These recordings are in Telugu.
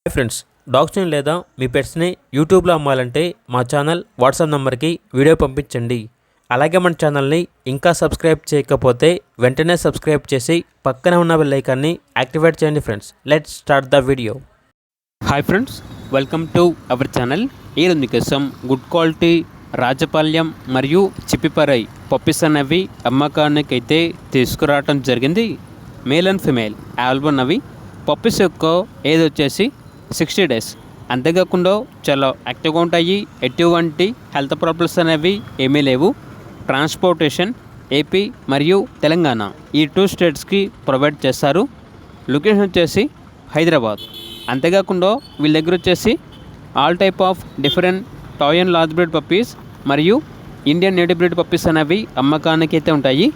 హాయ్ ఫ్రెండ్స్, డాగ్స్ని లేదా మీ పెట్స్ని యూట్యూబ్లో అమ్మాలంటే మా ఛానల్ వాట్సాప్ నెంబర్కి వీడియో పంపించండి. అలాగే మన ఛానల్ని ఇంకా సబ్స్క్రైబ్ చేయకపోతే వెంటనే సబ్స్క్రైబ్ చేసి పక్కనే ఉన్న బెల్ ఐకాన్ని యాక్టివేట్ చేయండి. Friends, let's start the video. Hi friends, welcome to our channel. ఈరోజు మీకోసం గుడ్ క్వాలిటీ రాజపాల్యం మరియు చిప్పిపరై పప్పీస్ అనేవి అమ్మకానికి అయితే తీసుకురావడం జరిగింది. మేల్ అండ్ ఫిమేల్ ఆల్బన్ అవి. పప్పీస్ యొక్క ఏజ్ వచ్చేసి 60 days. అంతేకాకుండా చాలా యాక్టివ్గా ఉంటాయి. ఎటువంటి హెల్త్ ప్రాబ్లమ్స్ అనేవి ఏమీ లేవు. ట్రాన్స్పోర్టేషన్ ఏపీ మరియు తెలంగాణ ఈ 2 స్టేట్స్కి ప్రొవైడ్ చేస్తారు. లొకేషన్ వచ్చేసి హైదరాబాద్. అంతేకాకుండా వీళ్ళ దగ్గర వచ్చేసి all type of different toy and large breed puppies మరియు ఇండియన్ నేటివ్ బ్రీడ్ పప్పీస్ అనేవి అమ్మకానికి అయితే ఉంటాయి.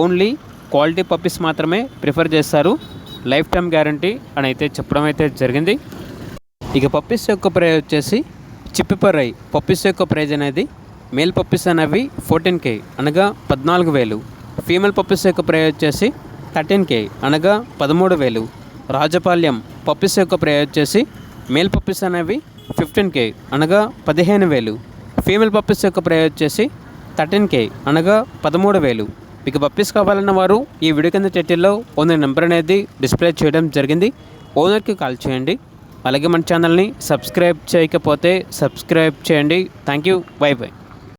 ఓన్లీ క్వాలిటీ పప్పీస్ మాత్రమే ప్రిఫర్ చేస్తారు. లైఫ్ టైమ్ గ్యారంటీ అని అయితే చెప్పడం అయితే జరిగింది. ఇక పప్పీస్ యొక్క ప్రైజ్ వచ్చేసి చిప్పిపరై పప్పీస్ యొక్క ప్రైజ్ అనేది మేల్ పప్పీస్ అనేవి 14K అనగా 14,000. ఫీమేల్ పప్పీస్ యొక్క ప్రైజ్ వచ్చేసి 13K అనగా 13,000. రాజపాల్యం పప్పీస్ యొక్క ప్రైజ్ వచ్చేసి మేల్ పప్పీస్ అనేవి 15K అనగా 15,000. ఫీమేల్ పప్పీస్ యొక్క ప్రైజ్ వచ్చేసి 13K అనగా 13,000. మీకు పప్పీస్ కావాలన్న వారు ఈ వీడియో కింద టైటిల్లో ఓనర్ నెంబర్ అనేది డిస్ప్లే చేయడం జరిగింది. ఓనర్కి కాల్ చేయండి. అలాగే మన ఛానల్ని సబ్స్క్రైబ్ చేయకపోతే సబ్స్క్రైబ్ చేయండి. Thank you. By by.